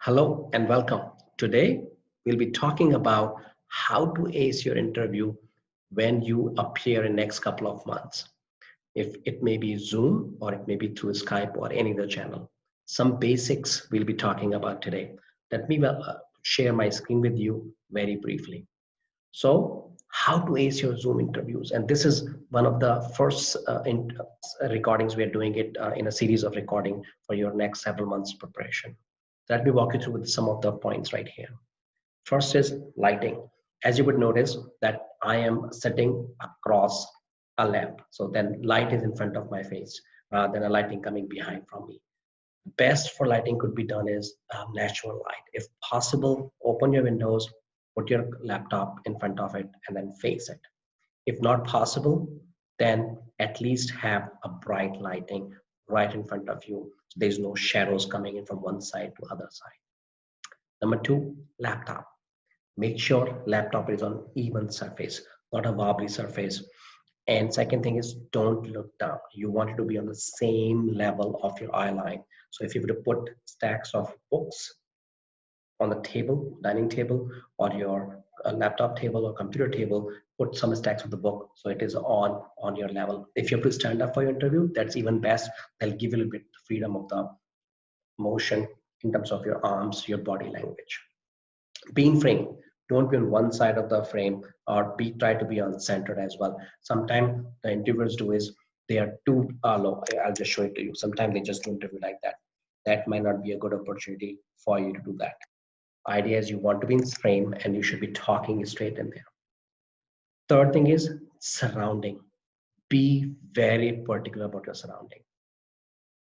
Hello and welcome. Today, we'll be talking about how to ace your interview when you appear in next couple of months. If it may be Zoom or it may be through Skype or any other channel. Some basics we'll be talking about today. Let me share my screen with you very briefly. So, how to ace your Zoom interviews, and this is one of the first recordings we are doing it in a series of recording for your next several months preparation. Let me walk you through with some of the points right here. First is lighting. As you would notice that I am sitting across a lamp, so then light is in front of my face rather than a lighting coming behind from me. Best for lighting could be done is natural light. If possible, open your windows, put your laptop in front of it, and then face it. If not possible, then at least have a bright lighting right in front of you. So there's no shadows coming in from one side to other side. Number two, laptop. Make sure laptop is on even surface, not a wobbly surface. And second thing is don't look down. You want it to be on the same level of your eye line. So if you were to put stacks of books on the table, dining table, or your laptop table or computer table, put some stacks of the book so it is on your level. If you have to stand up for your interview, that's even best. They'll give you a little bit freedom of the motion in terms of your arms, your body language. Be in frame. Don't be on one side of the frame or be try to be on centered as well. Sometimes the interviewers do is they are too low. I'll just show it to you. Sometimes they just do interview like that. That might not be a good opportunity for you to do that. Idea is you want to be in frame and you should be talking straight in there. Third thing is surrounding. Be very particular about your surrounding.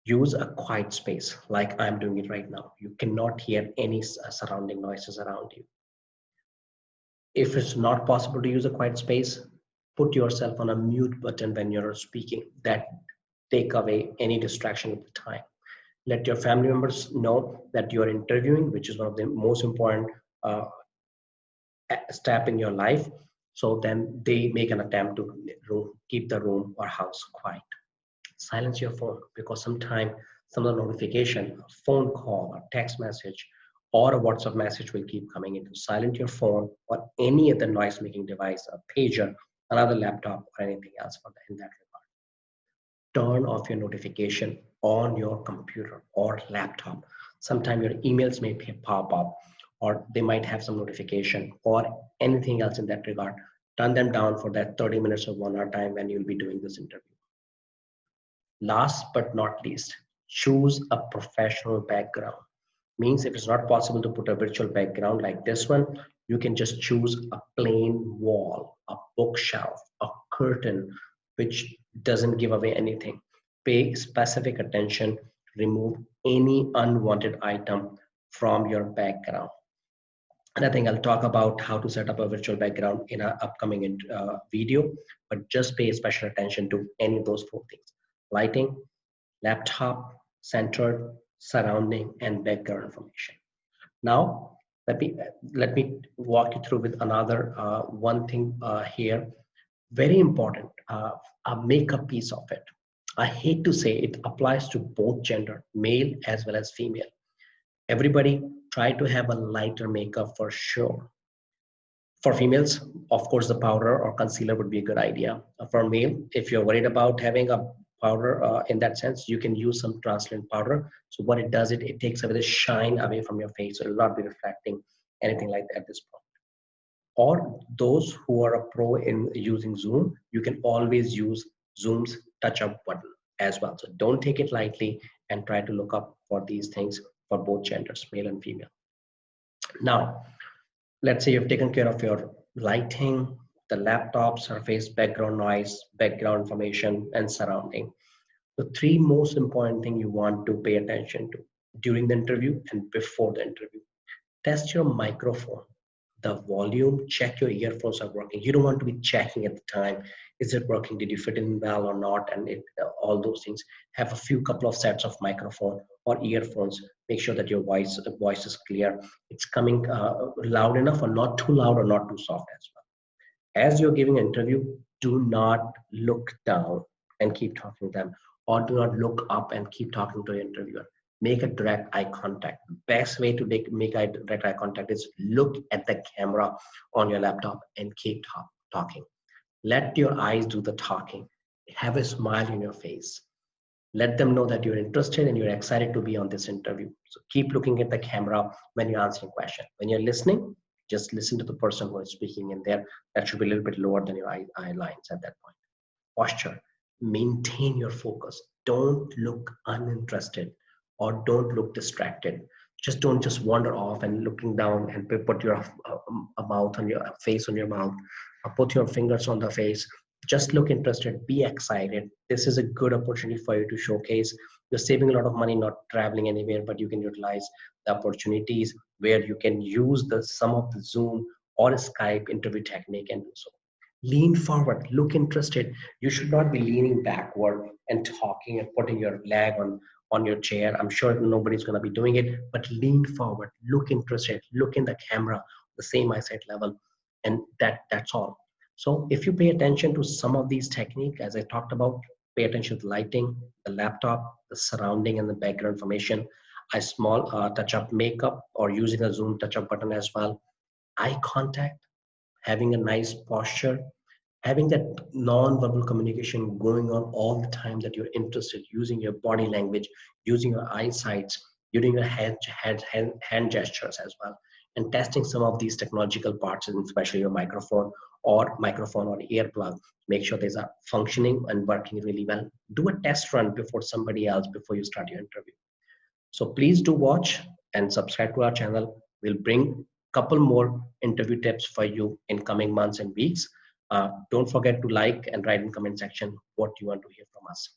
Use a quiet space like I'm doing it right now. You cannot hear any surrounding noises around you. If it's not possible to use a quiet space, put yourself on a mute button when you're speaking. That take away any distraction at the time. Let your family members know that you're interviewing, which is one of the most important uh, step in your life. So then they make an attempt to keep the room or house quiet. Silence your phone because sometimes some of the notification, a phone call, a text message, or a WhatsApp message will keep coming in. Silent your phone or any other noise making device, a pager, another laptop, or anything else for that, in that regard. Turn off your notification on your computer or laptop. Sometimes your emails may pop up or they might have some notification or anything else in that regard. Turn them down for that 30 minutes or 1 hour time when you'll be doing this interview. Last but not least, choose a professional background. Means if it's not possible to put a virtual background like this one, you can just choose a plain wall, a bookshelf, a curtain, which doesn't give away anything. Pay specific attention to remove any unwanted item from your background. And I think I'll talk about how to set up a virtual background in an upcoming video, but just pay special attention to any of those four things: lighting, laptop, centered, surrounding, and background information. Now, let me walk you through with another one thing here. Very important, a makeup piece of it. I hate to say it applies to both gender, male as well as female. Everybody try to have a lighter makeup for sure. For females, of course, the powder or concealer would be a good idea. For male, if you're worried about having a powder in that sense, you can use some translucent powder. So what it does, it takes away the shine away from your face. So it will not be reflecting anything like that at this point. Or those who are a pro in using Zoom, you can always use Zoom's touch up button as well. So don't take it lightly and try to look up for these things for both genders, male and female. Now, let's say you've taken care of your lighting, the laptop, surface, background noise, background information, and surrounding. The three most important things you want to pay attention to during the interview and before the interview. Test your microphone, the volume, check your earphones are working. You don't want to be checking at the time, is it working, did you fit in well or not, and all those things. Have a few couple of sets of microphone or earphones. Make sure that your voice is clear, it's coming loud enough or not too loud or not too soft as well. As you're giving an interview, do not look down and keep talking to them, or do not look up and keep talking to your interviewer. make a direct eye contact. Best way to make direct eye contact is look at the camera on your laptop and keep talking. Let your eyes do the talking. Have a smile in your face. Let them know that you're interested and you're excited to be on this interview. So keep looking at the camera when you're answering a question. When you're listening, just listen to the person who is speaking in there. That should be a little bit lower than your eye lines at that point. Posture, maintain your focus. Don't look uninterested or don't look distracted. Just don't just wander off and looking down and put your mouth on your face on your mouth, or put your fingers on the face. Just look interested, be excited. This is a good opportunity for you to showcase. You're saving a lot of money not traveling anywhere, but you can utilize the opportunities where you can use the some of the Zoom or Skype interview technique and do so. Lean forward, look interested. You should not be leaning backward and talking and putting your leg on your chair. I'm sure nobody's going to be doing it, but lean forward, look interested, look in the camera, the same eyesight level, and that's all. So if you pay attention to some of these techniques, as I talked about, pay attention to the lighting, the laptop, the surrounding and the background information, a small touch up makeup or using a Zoom touch up button as well, eye contact, having a nice posture, having that non-verbal communication going on all the time, that you're interested, using your body language, using your eyesight, using your hand gestures as well, and testing some of these technological parts, and especially your microphone or earplug. Make sure these are functioning and working really well. Do a test run before somebody else before you start your interview. So please do watch and subscribe to our channel. We'll bring a couple more interview tips for you in coming months and weeks. Don't forget to like and write in comment section what you want to hear from us.